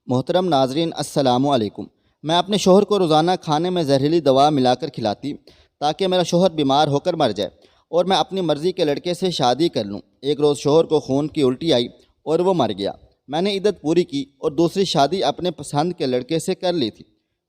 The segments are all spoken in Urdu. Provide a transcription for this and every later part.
محترم ناظرین السلام علیکم۔ میں اپنے شوہر کو روزانہ کھانے میں زہریلی دوا ملا کر کھلاتی تاکہ میرا شوہر بیمار ہو کر مر جائے اور میں اپنی مرضی کے لڑکے سے شادی کر لوں۔ ایک روز شوہر کو خون کی الٹی آئی اور وہ مر گیا۔ میں نے عدت پوری کی اور دوسری شادی اپنے پسند کے لڑکے سے کر لی تھی۔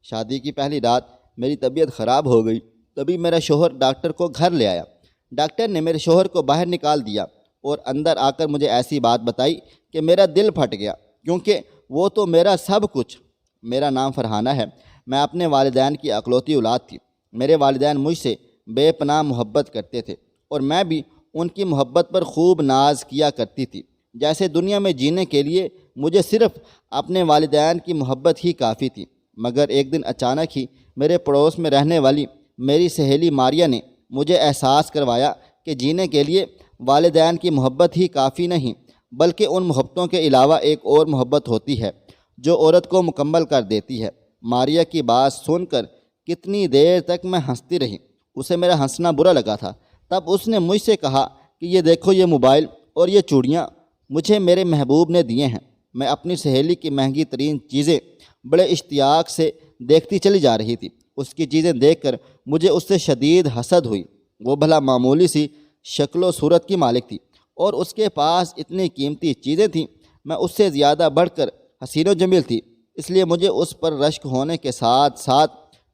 شادی کی پہلی رات میری طبیعت خراب ہو گئی، تبھی میرا شوہر ڈاکٹر کو گھر لے آیا۔ ڈاکٹر نے میرے شوہر کو باہر نکال دیا اور اندر آ کر مجھے ایسی بات بتائی کہ میرا دل پھٹ گیا، کیونکہ وہ تو میرا سب کچھ۔ میرا نام فرحانہ ہے۔ میں اپنے والدین کی اکلوتی اولاد تھی۔ میرے والدین مجھ سے بے پناہ محبت کرتے تھے اور میں بھی ان کی محبت پر خوب ناز کیا کرتی تھی۔ جیسے دنیا میں جینے کے لیے مجھے صرف اپنے والدین کی محبت ہی کافی تھی۔ مگر ایک دن اچانک ہی میرے پڑوس میں رہنے والی میری سہیلی ماریہ نے مجھے احساس کروایا کہ جینے کے لیے والدین کی محبت ہی کافی نہیں، بلکہ ان محبتوں کے علاوہ ایک اور محبت ہوتی ہے جو عورت کو مکمل کر دیتی ہے۔ ماریہ کی بات سن کر کتنی دیر تک میں ہنستی رہی۔ اسے میرا ہنسنا برا لگا تھا۔ تب اس نے مجھ سے کہا کہ یہ دیکھو، یہ موبائل اور یہ چوڑیاں مجھے میرے محبوب نے دیے ہیں۔ میں اپنی سہیلی کی مہنگی ترین چیزیں بڑے اشتیاق سے دیکھتی چلی جا رہی تھی۔ اس کی چیزیں دیکھ کر مجھے اس سے شدید حسد ہوئی۔ وہ بھلا معمولی سی شکل و صورت کی مالک تھی اور اس کے پاس اتنی قیمتی چیزیں تھیں۔ میں اس سے زیادہ بڑھ کر حسین و جمیل تھی، اس لیے مجھے اس پر رشک ہونے کے ساتھ ساتھ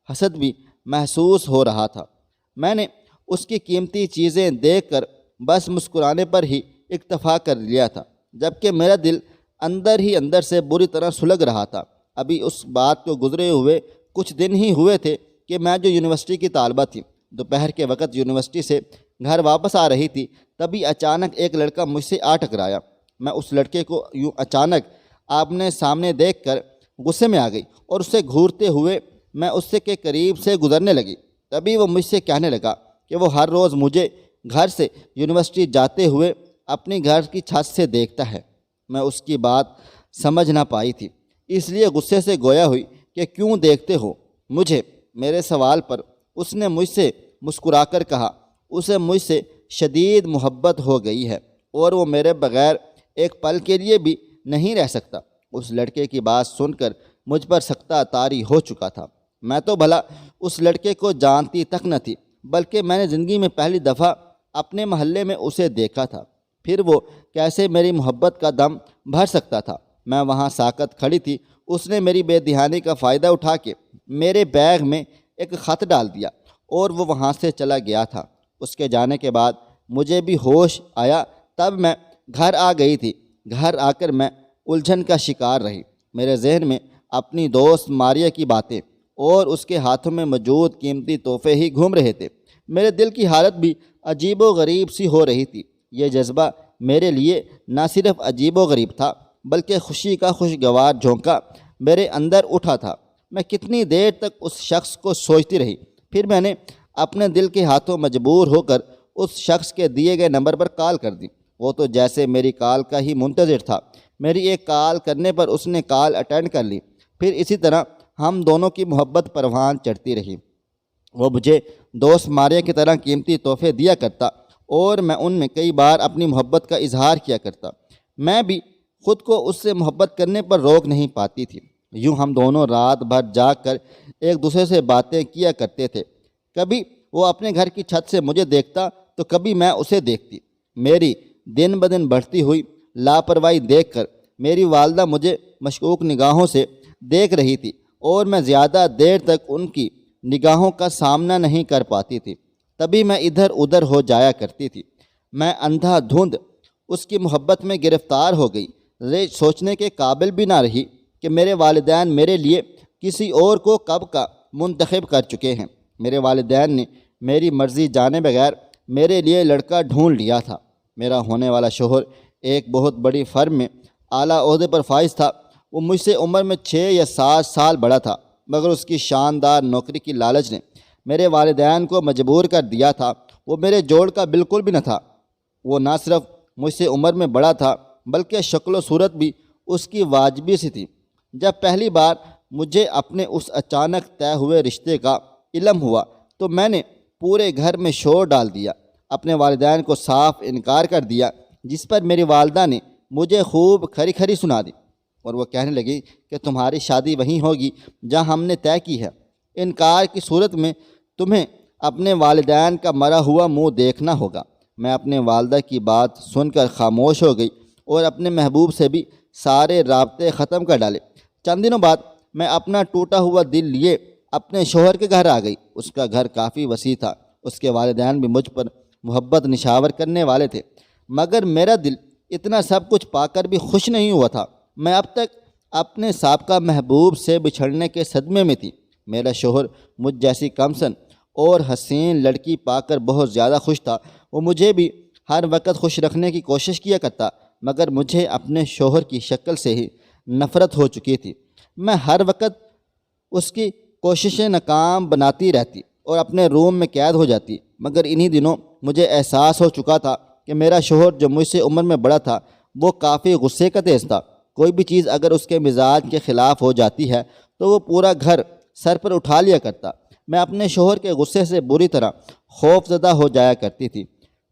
حسد بھی محسوس ہو رہا تھا۔ میں نے اس کی قیمتی چیزیں دیکھ کر بس مسکرانے پر ہی اکتفا کر لیا تھا، جبکہ میرا دل اندر ہی اندر سے بری طرح سلگ رہا تھا۔ ابھی اس بات کو گزرے ہوئے کچھ دن ہی ہوئے تھے کہ میں جو یونیورسٹی کی طالبہ تھی، دوپہر کے وقت یونیورسٹی سے گھر واپس آ رہی تھی، تبھی اچانک ایک لڑکا مجھ سے آ ٹکرایا۔ میں اس لڑکے کو یوں اچانک آمنے سامنے دیکھ کر غصے میں آ گئی اور اسے گھورتے ہوئے میں اس سے کے قریب سے گزرنے لگی۔ تبھی وہ مجھ سے کہنے لگا کہ وہ ہر روز مجھے گھر سے یونیورسٹی جاتے ہوئے اپنی گھر کی چھت سے دیکھتا ہے۔ میں اس کی بات سمجھ نہ پائی تھی، اس لیے غصے سے گویا ہوئی کہ کیوں دیکھتے ہو مجھے؟ میرے سوال پر اس نے مجھ سے مسکرا کر کہا اسے مجھ سے شدید محبت ہو گئی ہے اور وہ میرے بغیر ایک پل کے لیے بھی نہیں رہ سکتا۔ اس لڑکے کی بات سن کر مجھ پر سکتہ طاری ہو چکا تھا۔ میں تو بھلا اس لڑکے کو جانتی تک نہ تھی، بلکہ میں نے زندگی میں پہلی دفعہ اپنے محلے میں اسے دیکھا تھا۔ پھر وہ کیسے میری محبت کا دم بھر سکتا تھا؟ میں وہاں ساکت کھڑی تھی۔ اس نے میری بے دہانی کا فائدہ اٹھا کے میرے بیگ میں ایک خط ڈال دیا اور وہ وہاں سے چلا گیا تھا۔ اس کے جانے کے بعد مجھے بھی ہوش آیا، تب میں گھر آ گئی تھی۔ گھر آ کر میں الجھن کا شکار رہی۔ میرے ذہن میں اپنی دوست ماریہ کی باتیں اور اس کے ہاتھوں میں موجود قیمتی تحفے ہی گھوم رہے تھے۔ میرے دل کی حالت بھی عجیب و غریب سی ہو رہی تھی۔ یہ جذبہ میرے لیے نہ صرف عجیب و غریب تھا، بلکہ خوشی کا خوشگوار جھونکا میرے اندر اٹھا تھا۔ میں کتنی دیر تک اس شخص کو سوچتی رہی، پھر میں نے اپنے دل کے ہاتھوں مجبور ہو کر اس شخص کے دیے گئے نمبر پر کال کر دی۔ وہ تو جیسے میری کال کا ہی منتظر تھا۔ میری ایک کال کرنے پر اس نے کال اٹینڈ کر لی۔ پھر اسی طرح ہم دونوں کی محبت پروان چڑھتی رہی۔ وہ مجھے دوست ماریہ کی طرح قیمتی تحفے دیا کرتا اور میں ان میں کئی بار اپنی محبت کا اظہار کیا کرتا۔ میں بھی خود کو اس سے محبت کرنے پر روک نہیں پاتی تھی۔ یوں ہم دونوں رات بھر جاگ کر ایک دوسرے سے باتیں کیا کرتے تھے۔ کبھی وہ اپنے گھر کی چھت سے مجھے دیکھتا تو کبھی میں اسے دیکھتی۔ میری دن بدن بڑھتی ہوئی لاپرواہی دیکھ کر میری والدہ مجھے مشکوک نگاہوں سے دیکھ رہی تھی اور میں زیادہ دیر تک ان کی نگاہوں کا سامنا نہیں کر پاتی تھی۔ تبھی میں ادھر ادھر ہو جایا کرتی تھی۔ میں اندھا دھند اس کی محبت میں گرفتار ہو گئی۔ سوچنے کے قابل بھی نہ رہی کہ میرے والدین میرے لیے کسی اور کو کب کا منتخب کر چکے ہیں۔ میرے والدین نے میری مرضی جانے بغیر میرے لیے لڑکا ڈھونڈ لیا تھا۔ میرا ہونے والا شوہر ایک بہت بڑی فرم میں اعلیٰ عہدے پر فائز تھا۔ وہ مجھ سے عمر میں 6 یا 7 سال بڑا تھا، مگر اس کی شاندار نوکری کی لالچ نے میرے والدین کو مجبور کر دیا تھا۔ وہ میرے جوڑ کا بالکل بھی نہ تھا۔ وہ نہ صرف مجھ سے عمر میں بڑا تھا، بلکہ شکل و صورت بھی اس کی واجبی سی تھی۔ جب پہلی بار مجھے اپنے اس اچانک طے ہوئے رشتے کا علم ہوا تو میں نے پورے گھر میں شور ڈال دیا، اپنے والدین کو صاف انکار کر دیا، جس پر میری والدہ نے مجھے خوب کھری کھری سنا دی۔ اور وہ کہنے لگی کہ تمہاری شادی وہیں ہوگی جہاں ہم نے طے کی ہے۔ انکار کی صورت میں تمہیں اپنے والدین کا مرا ہوا منہ دیکھنا ہوگا۔ میں اپنے والدہ کی بات سن کر خاموش ہو گئی اور اپنے محبوب سے بھی سارے رابطے ختم کر ڈالے۔ چند دنوں بعد میں اپنا ٹوٹا ہوا دل لیے اپنے شوہر کے گھر آ گئی۔ اس کا گھر کافی وسیع تھا، اس کے والدین بھی مجھ پر محبت نشاور کرنے والے تھے، مگر میرا دل اتنا سب کچھ پا کر بھی خوش نہیں ہوا تھا۔ میں اب تک اپنے سابقہ محبوب سے بچھڑنے کے صدمے میں تھی۔ میرا شوہر مجھ جیسی کم سن اور حسین لڑکی پا کر بہت زیادہ خوش تھا۔ وہ مجھے بھی ہر وقت خوش رکھنے کی کوشش کیا کرتا، مگر مجھے اپنے شوہر کی شکل سے ہی نفرت ہو چکی تھی۔ میں ہر وقت اس کی کوششیں ناکام بناتی رہتی اور اپنے روم میں قید ہو جاتی، مگر انہی دنوں مجھے احساس ہو چکا تھا کہ میرا شوہر جو مجھ سے عمر میں بڑا تھا وہ کافی غصے کا تیز تھا۔ کوئی بھی چیز اگر اس کے مزاج کے خلاف ہو جاتی ہے تو وہ پورا گھر سر پر اٹھا لیا کرتا۔ میں اپنے شوہر کے غصے سے بری طرح خوف زدہ ہو جایا کرتی تھی۔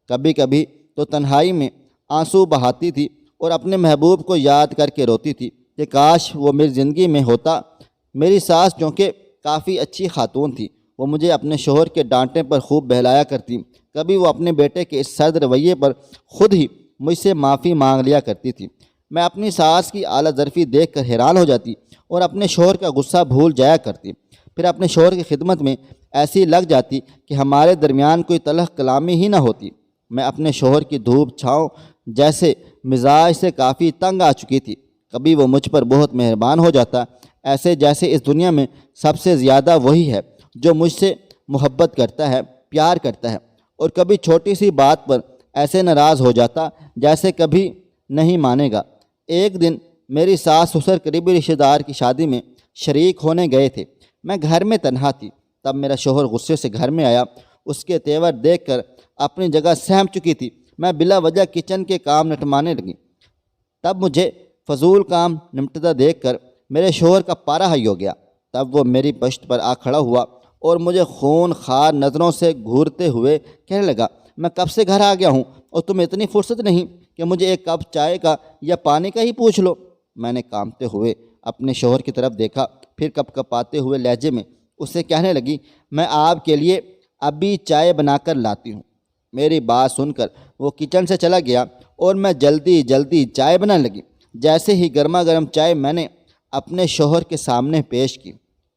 کبھی کبھی تو تنہائی میں آنسو بہاتی تھی اور اپنے محبوب کو یاد کر کے روتی تھی کہ کاش وہ میری زندگی میں ہوتا۔ میری ساس چونکہ کافی اچھی خاتون تھی، وہ مجھے اپنے شوہر کے ڈانٹنے پر خوب بہلایا کرتی۔ کبھی وہ اپنے بیٹے کے اس سرد رویے پر خود ہی مجھ سے معافی مانگ لیا کرتی تھی۔ میں اپنی ساس کی اعلیٰ ظرفی دیکھ کر حیران ہو جاتی اور اپنے شوہر کا غصہ بھول جایا کرتی۔ پھر اپنے شوہر کی خدمت میں ایسی لگ جاتی کہ ہمارے درمیان کوئی تلخ کلامی ہی نہ ہوتی۔ میں اپنے شوہر کی دھوپ چھاؤں جیسے مزاج سے کافی تنگ آ چکی تھی۔ کبھی وہ مجھ پر بہت مہربان ہو جاتا، ایسے جیسے اس دنیا میں سب سے زیادہ وہی ہے جو مجھ سے محبت کرتا ہے، پیار کرتا ہے، اور کبھی چھوٹی سی بات پر ایسے ناراض ہو جاتا جیسے کبھی نہیں مانے گا۔ ایک دن میری ساس سسر قریبی رشتہ دار کی شادی میں شریک ہونے گئے تھے۔ میں گھر میں تنہا تھی، تب میرا شوہر غصے سے گھر میں آیا۔ اس کے تیور دیکھ کر اپنی جگہ سہم چکی تھی۔ میں بلا وجہ کچن کے کام نٹمانے لگی۔ تب مجھے فضول کام نمٹتا دیکھ کر میرے شوہر کا پارا ہائی ہو گیا۔ تب وہ میری پشت پر آ کھڑا ہوا اور مجھے خون خوار نظروں سے گھورتے ہوئے کہنے لگا، میں کب سے گھر آ گیا ہوں اور تمہیں اتنی فرصت نہیں کہ مجھے ایک کپ چائے کا یا پانی کا ہی پوچھ لو۔ میں نے کانپتے ہوئے اپنے شوہر کی طرف دیکھا، پھر کپ کپاتے ہوئے لہجے میں اسے کہنے لگی، میں آپ کے لیے ابھی چائے بنا کر لاتی ہوں۔ میری بات سن کر وہ کچن سے چلا گیا اور میں جلدی جلدی چائے بنانے لگی۔ جیسے ہی گرما گرم چائے میں نے اپنے شوہر کے سامنے پیش کی،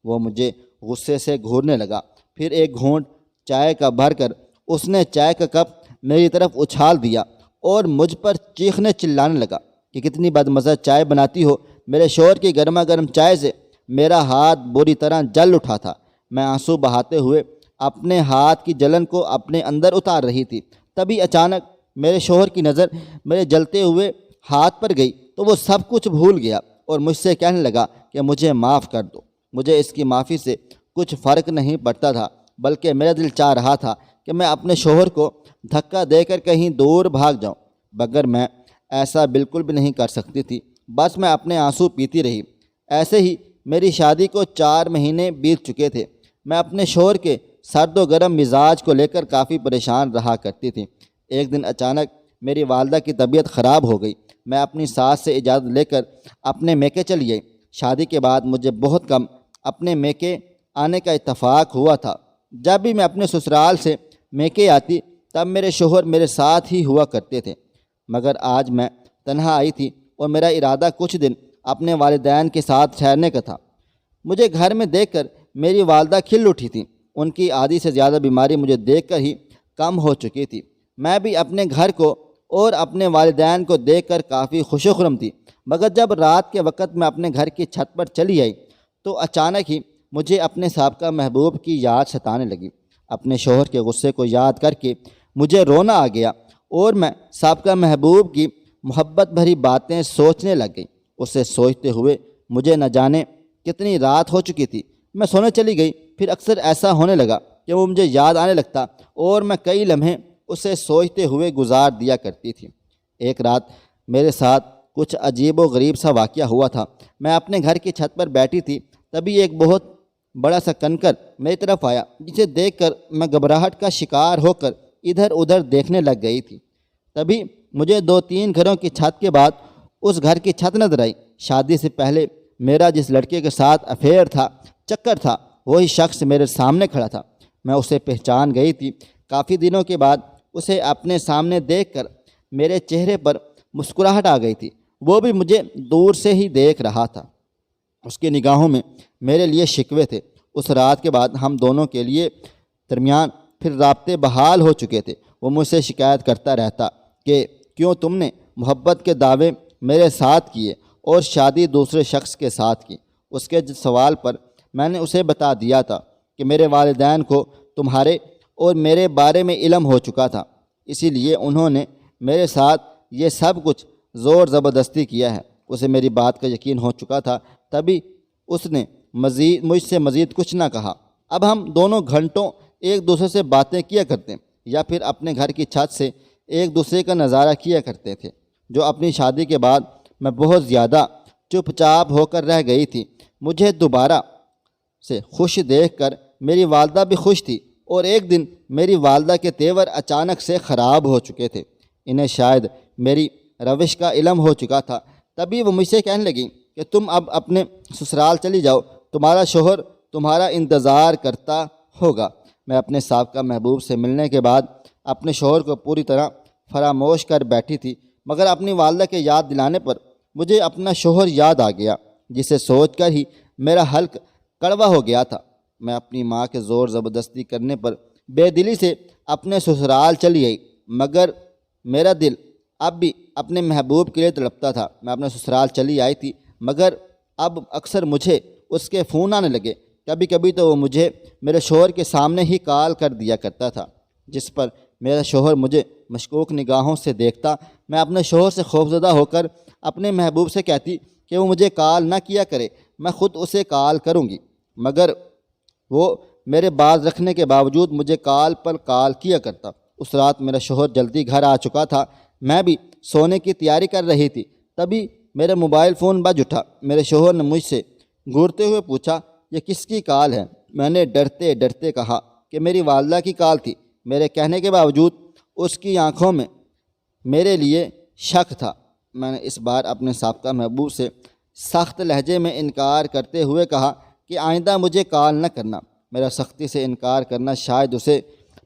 وہ مجھے غصے سے گھورنے لگا۔ پھر ایک گھونٹ چائے کا بھر کر اس نے چائے کا کپ میری طرف اچھال دیا اور مجھ پر چیخنے چلانے لگا کہ کتنی بدمزہ چائے بناتی ہو۔ میرے شوہر کی گرما گرم چائے سے میرا ہاتھ بری طرح جل اٹھا تھا۔ میں آنسو بہاتے ہوئے اپنے ہاتھ کی جلن کو اپنے اندر اتار رہی تھی۔ تبھی اچانک میرے شوہر کی نظر میرے جلتے ہوئے ہاتھ پر گئی تو وہ سب کچھ بھول گیا اور مجھ سے کہنے لگا کہ مجھے معاف کر دو۔ مجھے اس کی معافی سے کچھ فرق نہیں پڑتا تھا، بلکہ میرا دل چاہ رہا تھا کہ میں اپنے شوہر کو دھکا دے کر کہیں دور بھاگ جاؤں، مگر میں ایسا بالکل بھی نہیں کر سکتی تھی۔ بس میں اپنے آنسو پیتی رہی۔ ایسے ہی میری شادی کو 4 مہینے بیت چکے تھے۔ میں اپنے شوہر کے سرد و گرم مزاج کو لے کر کافی پریشان رہا کرتی تھی۔ ایک دن اچانک میری والدہ کی طبیعت خراب ہو گئی۔ میں اپنی ساس سے اجازت لے کر اپنے میکے چلی گئی۔ شادی کے بعد مجھے بہت کم اپنے میکے آنے کا اتفاق ہوا تھا۔ جب بھی میں اپنے سسرال سے میکے آتی تب میرے شوہر میرے ساتھ ہی ہوا کرتے تھے، مگر آج میں تنہا آئی تھی اور میرا ارادہ کچھ دن اپنے والدین کے ساتھ ٹھہرنے کا تھا۔ مجھے گھر میں دیکھ کر میری والدہ کھل اٹھی تھیں۔ ان کی آدھی سے زیادہ بیماری مجھے دیکھ کر ہی کم ہو چکی تھی۔ میں بھی اپنے گھر کو اور اپنے والدین کو دیکھ کر کافی خوش و خرم تھی، مگر جب رات کے وقت میں اپنے گھر کی چھت پر چلی آئی تو اچانک ہی مجھے اپنے سابقہ محبوب کی یاد ستانے لگی۔ اپنے شوہر کے غصے کو یاد کر کے مجھے رونا آ گیا اور میں سابقہ محبوب کی محبت بھری باتیں سوچنے لگ گئی۔ اسے سوچتے ہوئے مجھے نہ جانے کتنی رات ہو چکی تھی۔ میں سونے چلی گئی، پھر اکثر ایسا ہونے لگا کہ وہ مجھے یاد آنے لگتا اور میں کئی لمحے اسے سوچتے ہوئے گزار دیا کرتی تھی۔ ایک رات میرے ساتھ کچھ عجیب و غریب سا واقعہ ہوا تھا۔ میں اپنے گھر کی چھت پر بیٹھی تھی، تبھی ایک بہت بڑا سا کنکر میری طرف آیا، جسے دیکھ کر میں گھبراہٹ کا شکار ہو کر ادھر ادھر دیکھنے لگ گئی تھی۔ تبھی مجھے 2-3 گھروں کی چھت کے بعد اس گھر کی چھت نظر آئی۔ شادی سے پہلے میرا جس لڑکے کے ساتھ افیئر تھا، چکر تھا، وہی شخص میرے سامنے کھڑا تھا۔ میں اسے پہچان گئی تھی۔ کافی دنوں کے بعد اسے اپنے سامنے دیکھ کر میرے چہرے پر مسکراہٹ آ گئی تھی۔ وہ بھی مجھے دور سے ہی دیکھ رہا تھا۔ اس کی نگاہوں میں میرے لیے شکوے تھے۔ اس رات کے بعد ہم دونوں کے لیے درمیان پھر رابطے بحال ہو چکے تھے۔ وہ مجھ سے شکایت کرتا رہتا کہ کیوں تم نے محبت کے دعوے میرے ساتھ کیے اور شادی دوسرے شخص کے ساتھ کی۔ اس کے سوال پر میں نے اسے بتا دیا تھا کہ میرے والدین کو تمہارے اور میرے بارے میں علم ہو چکا تھا، اسی لیے انہوں نے میرے ساتھ یہ سب کچھ زور زبردستی کیا ہے۔ اسے میری بات کا یقین ہو چکا تھا، تبھی اس نے مجھ سے مزید کچھ نہ کہا۔ اب ہم دونوں گھنٹوں ایک دوسرے سے باتیں کیا کرتے یا پھر اپنے گھر کی چھت سے ایک دوسرے کا نظارہ کیا کرتے تھے۔ جو اپنی شادی کے بعد میں بہت زیادہ چپ چاپ ہو کر رہ گئی تھی۔ مجھے دوبارہ سے خوش دیکھ کر میری والدہ بھی خوش تھی، اور ایک دن میری والدہ کے تیور اچانک سے خراب ہو چکے تھے۔ انہیں شاید میری روش کا علم ہو چکا تھا، تبھی وہ مجھ سے کہنے لگیں کہ تم اب اپنے سسرال چلی جاؤ، تمہارا شوہر تمہارا انتظار کرتا ہوگا۔ میں اپنے سابقہ محبوب سے ملنے کے بعد اپنے شوہر کو پوری طرح فراموش کر بیٹھی تھی، مگر اپنی والدہ کے یاد دلانے پر مجھے اپنا شوہر یاد آ گیا، جسے سوچ کر ہی میرا حلق کڑوا ہو گیا تھا۔ میں اپنی ماں کے زور زبردستی کرنے پر بے دلی سے اپنے سسرال چلی آئی، مگر میرا دل اب بھی اپنے محبوب کے لیے تڑپتا تھا۔ میں اپنے سسرال چلی آئی تھی، مگر اب اکثر مجھے اس کے فون آنے لگے۔ کبھی کبھی تو وہ مجھے میرے شوہر کے سامنے ہی کال کر دیا کرتا تھا، جس پر میرا شوہر مجھے مشکوک نگاہوں سے دیکھتا۔ میں اپنے شوہر سے خوفزدہ ہو کر اپنے محبوب سے کہتی کہ وہ مجھے کال نہ کیا کرے، میں خود اسے کال کروں گی، مگر وہ میرے بات رکھنے کے باوجود مجھے کال پر کال کیا کرتا۔ اس رات میرا شوہر جلدی گھر آ چکا تھا، میں بھی سونے کی تیاری کر رہی تھی، تبھی میرا موبائل فون بج اٹھا۔ میرے شوہر نے مجھ سے گھورتے ہوئے پوچھا یہ کس کی کال ہے؟ میں نے ڈرتے ڈرتے کہا کہ میری والدہ کی کال تھی۔ میرے کہنے کے باوجود اس کی آنکھوں میں میرے لیے شک تھا۔ میں نے اس بار اپنے سابقہ محبوب سے سخت لہجے میں انکار کرتے ہوئے کہا کہ آئندہ مجھے کال نہ کرنا۔ میرا سختی سے انکار کرنا شاید اسے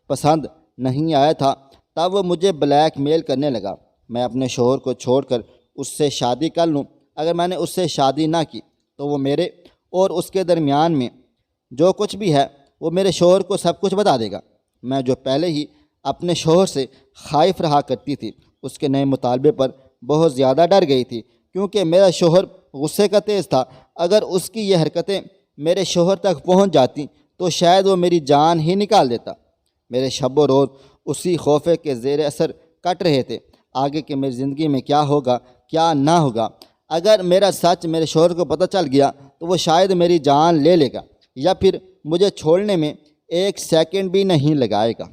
پسند نہیں آیا تھا، تب وہ مجھے بلیک میل کرنے لگا۔ میں اپنے شوہر کو چھوڑ کر اس سے شادی کر لوں، اگر میں نے اس سے شادی نہ کی تو وہ میرے اور اس کے درمیان میں جو کچھ بھی ہے وہ میرے شوہر کو سب کچھ بتا دے گا۔ میں جو پہلے ہی اپنے شوہر سے خائف رہا کرتی تھی، اس کے نئے مطالبے پر بہت زیادہ ڈر گئی تھی، کیونکہ میرا شوہر غصے کا تیز تھا۔ اگر اس کی یہ حرکتیں میرے شوہر تک پہنچ جاتی تو شاید وہ میری جان ہی نکال دیتا۔ میرے شب و روز اسی خوف کے زیر اثر کٹ رہے تھے، آگے کہ میری زندگی میں کیا ہوگا کیا نہ ہوگا۔ اگر میرا سچ میرے شوہر کو پتہ چل گیا تو وہ شاید میری جان لے لے گا، یا پھر مجھے چھوڑنے میں ایک سیکنڈ بھی نہیں لگائے گا۔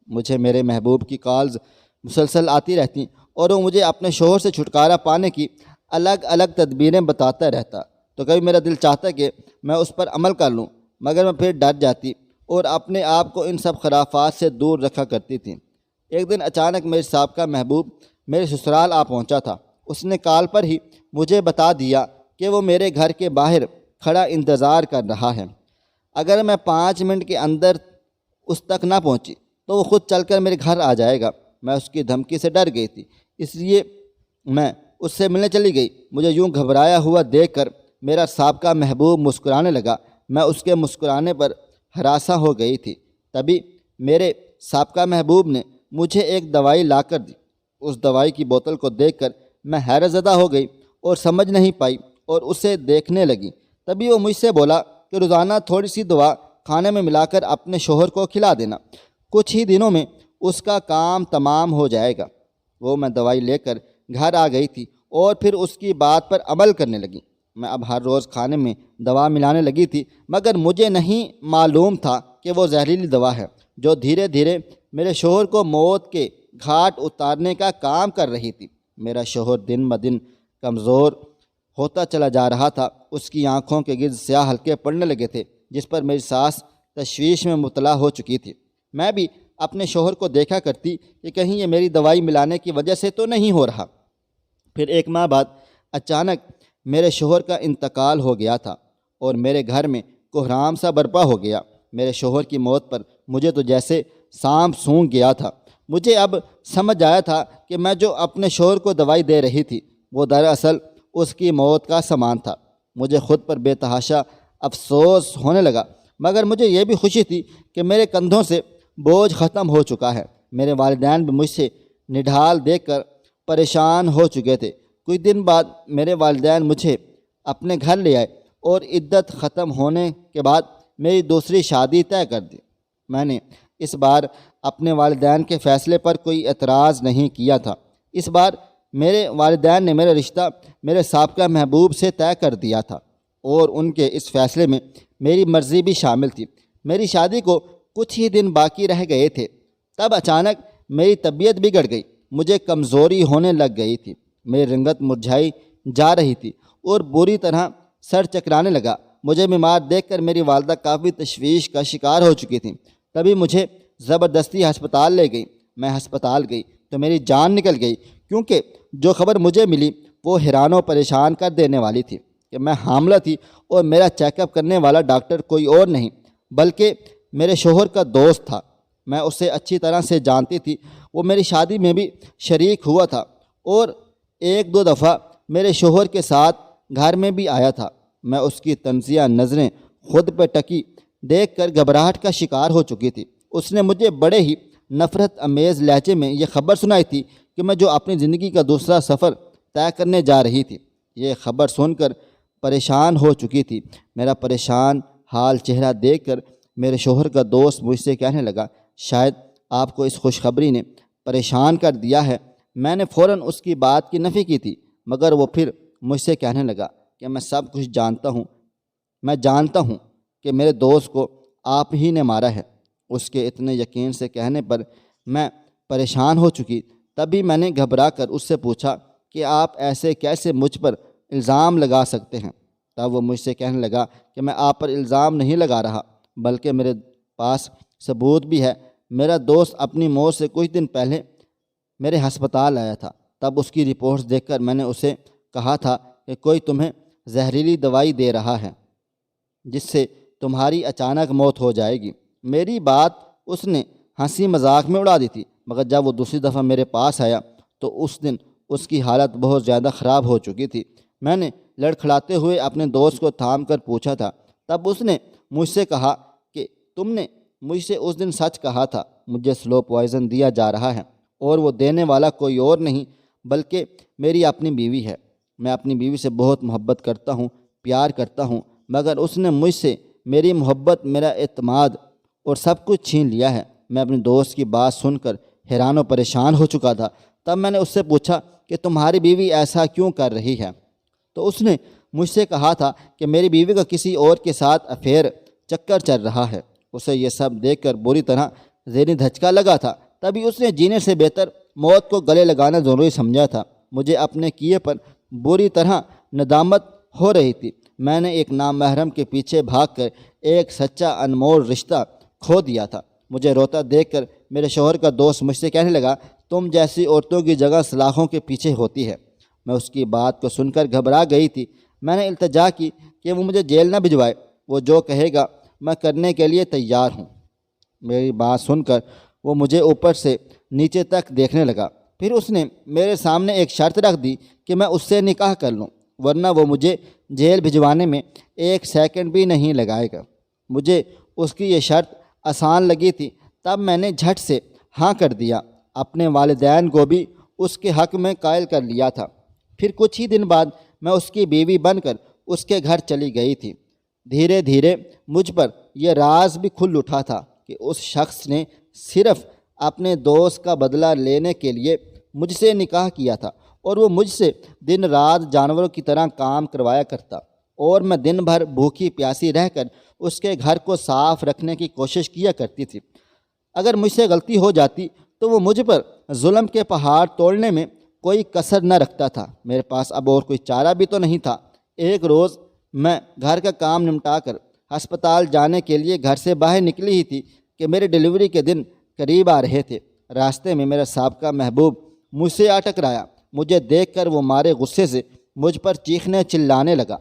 مجھے میرے محبوب کی کالز مسلسل آتی رہتی اور وہ مجھے اپنے شوہر سے چھٹکارا پانے کی الگ الگ تدبیریں بتاتا رہتا، تو کبھی میرا دل چاہتا کہ میں اس پر عمل کر لوں، مگر میں پھر ڈر جاتی اور اپنے آپ کو ان سب خرافات سے دور رکھا کرتی تھی۔ ایک دن اچانک میرے سابقہ محبوب میرے سسرال آ پہنچا تھا۔ اس نے کال پر ہی مجھے بتا دیا کہ وہ میرے گھر کے باہر کھڑا انتظار کر رہا ہے۔ اگر میں 5 منٹ کے اندر اس تک نہ پہنچی تو وہ خود چل کر میرے گھر آ جائے گا۔ میں اس کی دھمکی سے ڈر گئی تھی، اس لیے میں اس سے ملنے چلی گئی۔ مجھے یوں گھبرایا ہوا دیکھ کر میرا سابقہ محبوب مسکرانے لگا۔ میں اس کے مسکرانے پر ہراساں ہو گئی تھی۔ تبھی میرے سابقہ محبوب نے مجھے ایک دوائی لا کر دی۔ اس دوائی کی بوتل کو دیکھ کر میں حیرت زدہ ہو گئی اور سمجھ نہیں پائی اور اسے دیکھنے لگی۔ تبھی وہ مجھ سے بولا کہ روزانہ تھوڑی سی دوا کھانے میں ملا کر اپنے شوہر کو کھلا دینا، کچھ ہی دنوں میں اس کا کام تمام ہو جائے گا۔ وہ میں دوائی لے کر گھر آ گئی تھی اور پھر اس کی بات پر عمل کرنے لگی۔ میں اب ہر روز کھانے میں دوا ملانے لگی تھی، مگر مجھے نہیں معلوم تھا کہ وہ زہریلی دوا ہے جو دھیرے دھیرے میرے شوہر کو موت کے گھاٹ اتارنے کا کام کر رہی تھی۔ میرا شوہر دن بدن کمزور ہوتا چلا جا رہا تھا۔ اس کی آنکھوں کے گرد سیاہ حلقے پڑنے لگے تھے، جس پر میری ساس تشویش میں مبتلا ہو چکی تھی۔ میں بھی اپنے شوہر کو دیکھا کرتی کہ کہیں یہ میری دوائی ملانے کی وجہ سے تو نہیں ہو رہا۔ پھر 1 ماہ بعد اچانک میرے شوہر کا انتقال ہو گیا تھا اور میرے گھر میں کوہرام سا برپا ہو گیا۔ میرے شوہر کی موت پر مجھے تو جیسے سانپ سونگھ گیا تھا۔ مجھے اب سمجھ آیا تھا کہ میں جو اپنے شوہر کو دوائی دے رہی تھی وہ دراصل اس کی موت کا سامان تھا۔ مجھے خود پر بے تحاشا افسوس ہونے لگا، مگر مجھے یہ بھی خوشی تھی کہ میرے کندھوں سے بوجھ ختم ہو چکا ہے۔ میرے والدین بھی مجھ سے نڈھال دیکھ کر پریشان ہو چکے تھے۔ کچھ دن بعد میرے والدین مجھے اپنے گھر لے آئے اور عدت ختم ہونے کے بعد میری دوسری شادی طے کر دی۔ میں نے اس بار اپنے والدین کے فیصلے پر کوئی اعتراض نہیں کیا تھا۔ اس بار میرے والدین نے میرا رشتہ میرے سابقہ محبوب سے طے کر دیا تھا اور ان کے اس فیصلے میں میری مرضی بھی شامل تھی۔ میری شادی کو کچھ ہی دن باقی رہ گئے تھے، تب اچانک میری طبیعت بگڑ گئی۔ مجھے کمزوری ہونے لگ گئی تھی، میری رنگت مرجھائی جا رہی تھی اور بری طرح سر چکرانے لگا۔ مجھے بیمار دیکھ کر میری والدہ کافی تشویش کا شکار ہو چکی تھیں۔ تبھی مجھے زبردستی ہسپتال لے گئی۔ میں ہسپتال گئی تو میری جان نکل گئی، کیونکہ جو خبر مجھے ملی وہ حیران و پریشان کر دینے والی تھی کہ میں حاملہ تھی اور میرا چیک اپ کرنے والا ڈاکٹر کوئی اور نہیں بلکہ میرے شوہر کا دوست تھا۔ میں اسے اچھی طرح سے جانتی تھی، وہ میری شادی میں بھی شریک ہوا تھا اور ایک دو دفعہ میرے شوہر کے ساتھ گھر میں بھی آیا تھا۔ میں اس کی طنزیہ نظریں خود پہ ٹکی دیکھ کر گھبراہٹ کا شکار ہو چکی تھی۔ اس نے مجھے بڑے ہی نفرت امیز لہجے میں یہ خبر سنائی تھی کہ میں جو اپنی زندگی کا دوسرا سفر طے کرنے جا رہی تھی۔ یہ خبر سن کر پریشان ہو چکی تھی۔ میرا پریشان حال چہرہ دیکھ کر میرے شوہر کا دوست مجھ سے کہنے لگا، شاید آپ کو اس خوشخبری نے پریشان کر دیا ہے۔ میں نے فوراً اس کی بات کی نفی کی تھی، مگر وہ پھر مجھ سے کہنے لگا کہ میں سب کچھ جانتا ہوں، میں جانتا ہوں کہ میرے دوست کو آپ ہی نے مارا ہے۔ اس کے اتنے یقین سے کہنے پر میں پریشان ہو چکی۔ تبھی میں نے گھبرا کر اس سے پوچھا کہ آپ ایسے کیسے مجھ پر الزام لگا سکتے ہیں؟ تب وہ مجھ سے کہنے لگا کہ میں آپ پر الزام نہیں لگا رہا، بلکہ میرے پاس ثبوت بھی ہے۔ میرا دوست اپنی موت سے کچھ دن پہلے میرے ہسپتال آیا تھا۔ تب اس کی رپورٹس دیکھ کر میں نے اسے کہا تھا کہ کوئی تمہیں زہریلی دوائی دے رہا ہے جس سے تمہاری اچانک موت ہو جائے گی۔ میری بات اس نے ہنسی مذاق میں اڑا دی تھی، مگر جب وہ دوسری دفعہ میرے پاس آیا تو اس دن اس کی حالت بہت زیادہ خراب ہو چکی تھی۔ میں نے لڑکھڑاتے ہوئے اپنے دوست کو تھام کر پوچھا تھا۔ تب اس نے مجھ سے کہا کہ تم نے مجھ سے اس دن سچ کہا تھا، مجھے سلو پوائزن دیا جا رہا ہے اور وہ دینے والا کوئی اور نہیں بلکہ میری اپنی بیوی ہے۔ میں اپنی بیوی سے بہت محبت کرتا ہوں، پیار کرتا ہوں، مگر اس نے مجھ سے میری محبت، میرا اعتماد اور سب کچھ چھین لیا ہے۔ میں اپنے دوست کی بات سن کر حیران و پریشان ہو چکا تھا۔ تب میں نے اس سے پوچھا کہ تمہاری بیوی ایسا کیوں کر رہی ہے؟ تو اس نے مجھ سے کہا تھا کہ میری بیوی کا کسی اور کے ساتھ افیئر چکر چل رہا ہے۔ اسے یہ سب دیکھ کر بری طرح ذہنی دھچکا لگا تھا۔ تبھی اس نے جینے سے بہتر موت کو گلے لگانا ضروری سمجھا تھا۔ مجھے اپنے کیے پر بری طرح ندامت ہو رہی تھی۔ میں نے ایک نامحرم کے پیچھے بھاگ کر ایک سچا انمول رشتہ کھو دیا تھا۔ مجھے روتا دیکھ کر میرے شوہر کا دوست مجھ سے کہنے لگا، تم جیسی عورتوں کی جگہ سلاخوں کے پیچھے ہوتی ہے۔ میں اس کی بات کو سن کر گھبرا گئی تھی۔ میں نے التجا کی کہ وہ مجھے جیل نہ بھجوائے، وہ جو کہے گا میں کرنے کے لیے تیار ہوں۔ میری بات سن کر وہ مجھے اوپر سے نیچے تک دیکھنے لگا۔ پھر اس نے میرے سامنے ایک شرط رکھ دی کہ میں اس سے نکاح کر لوں، ورنہ وہ مجھے جیل بھجوانے میں ایک سیکنڈ بھی نہیں لگائے گا۔ مجھے اس کی یہ شرط آسان لگی تھی، تب میں نے جھٹ سے ہاں کر دیا۔ اپنے والدین کو بھی اس کے حق میں قائل کر لیا تھا۔ پھر کچھ ہی دن بعد میں اس کی بیوی بن کر اس کے گھر چلی گئی تھی۔ دھیرے دھیرے مجھ پر یہ راز بھی کھل اٹھا تھا کہ اس شخص نے صرف اپنے دوست کا بدلہ لینے کے لیے مجھ سے نکاح کیا تھا اور وہ مجھ سے دن رات جانوروں کی طرح کام کروایا کرتا اور میں دن بھر بھوکی پیاسی رہ کر اس کے گھر کو صاف رکھنے کی کوشش کیا کرتی تھی۔ اگر مجھ سے غلطی ہو جاتی تو وہ مجھ پر ظلم کے پہاڑ توڑنے میں کوئی کسر نہ رکھتا تھا۔ میرے پاس اب اور کوئی چارہ بھی تو نہیں تھا۔ ایک روز میں گھر کا کام نمٹا کر ہسپتال جانے کے لیے گھر سے باہر نکلی ہی تھی کہ میرے ڈیلیوری کے دن قریب آ رہے تھے۔ راستے میں میرا سابقہ محبوب مجھ سے آ ٹکرایا۔ مجھے دیکھ کر وہ مارے غصے سے مجھ پر چیخنے چلانے لگا۔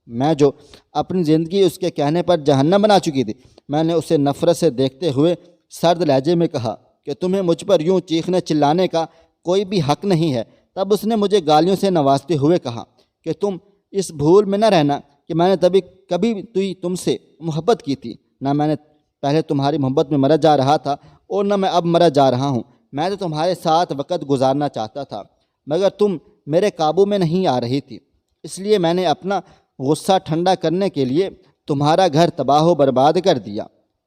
میں جو اپنی زندگی اس کے کہنے پر جہنم بنا چکی تھی، میں نے اسے نفرت سے دیکھتے ہوئے سرد لہجے میں کہا کہ تمہیں مجھ پر یوں چیخنے چلانے کا کوئی بھی حق نہیں ہے۔ تب اس نے مجھے گالیوں سے نوازتے ہوئے کہا کہ تم اس بھول میں نہ رہنا کہ میں نے کبھی تم سے محبت کی تھی۔ نہ میں نے پہلے تمہاری محبت میں مرا جا رہا تھا اور نہ میں اب مرا جا رہا ہوں۔ میں تو تمہارے ساتھ وقت گزارنا چاہتا تھا، مگر تم میرے قابو میں نہیں آ رہی تھی، اس لیے میں نے اپنا غصہ ٹھنڈا کرنے کے لیے تمہارا گھر تباہ و برباد کر دیا۔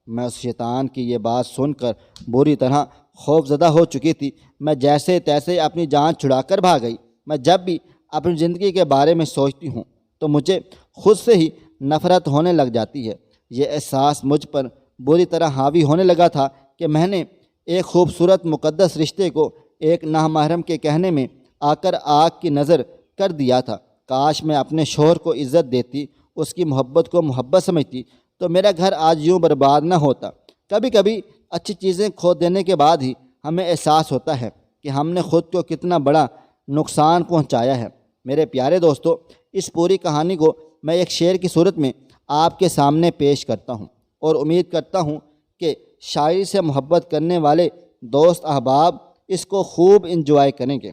میں اس شیطان کی یہ بات سن کر بری طرح خوف زدہ ہو چکی تھی۔ میں جیسے تیسے اپنی جان چھڑا کر بھاگ گئی۔ میں جب بھی اپنی زندگی کے بارے میں سوچتی ہوں تو مجھے خود سے ہی نفرت ہونے لگ جاتی ہے۔ یہ احساس مجھ پر بری طرح حاوی ہونے لگا تھا کہ میں نے ایک خوبصورت مقدس رشتے کو ایک نامحرم کے کہنے میں آ کر آگ کی نظر کر دیا تھا۔ کاش میں اپنے شوہر کو عزت دیتی، اس کی محبت کو محبت سمجھتی، تو میرا گھر آج یوں برباد نہ ہوتا۔ کبھی کبھی اچھی چیزیں کھو دینے کے بعد ہی ہمیں احساس ہوتا ہے کہ ہم نے خود کو کتنا بڑا نقصان پہنچایا ہے۔ میرے پیارے دوستو، اس پوری کہانی کو میں ایک شعر کی صورت میں آپ کے سامنے پیش کرتا ہوں اور امید کرتا ہوں کہ شاعری سے محبت کرنے والے دوست احباب اس کو خوب انجوائے کریں گے۔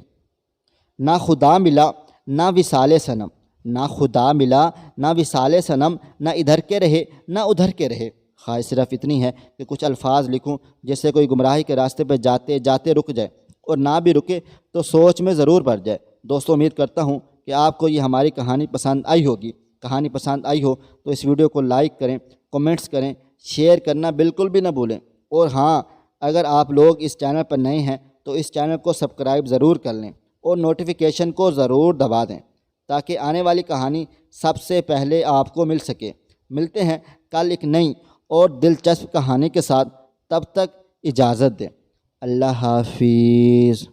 نہ خدا ملا نہ وصال صنم، نہ خدا ملا نہ وصال صنم، نہ ادھر کے رہے نہ ادھر کے رہے۔ خواہش صرف اتنی ہے کہ کچھ الفاظ لکھوں جس سے کوئی گمراہی کے راستے پہ جاتے جاتے رک جائے، اور نہ بھی رکے تو سوچ میں ضرور پڑ جائے۔ دوستو، امید کرتا ہوں کہ آپ کو یہ ہماری کہانی پسند آئی ہوگی۔ کہانی پسند آئی ہو تو اس ویڈیو کو لائک کریں، کومنٹس کریں، شیئر کرنا بالکل بھی نہ بھولیں۔ اور ہاں، اگر آپ لوگ اس چینل پر نئے ہیں تو اس چینل کو سبسکرائب ضرور کر لیں اور نوٹیفیکیشن کو ضرور دبا دیں تاکہ آنے والی کہانی سب سے پہلے آپ کو مل سکے۔ ملتے ہیں کل ایک نئی اور دلچسپ کہانی کے ساتھ، تب تک اجازت دیں۔ اللہ حافظ۔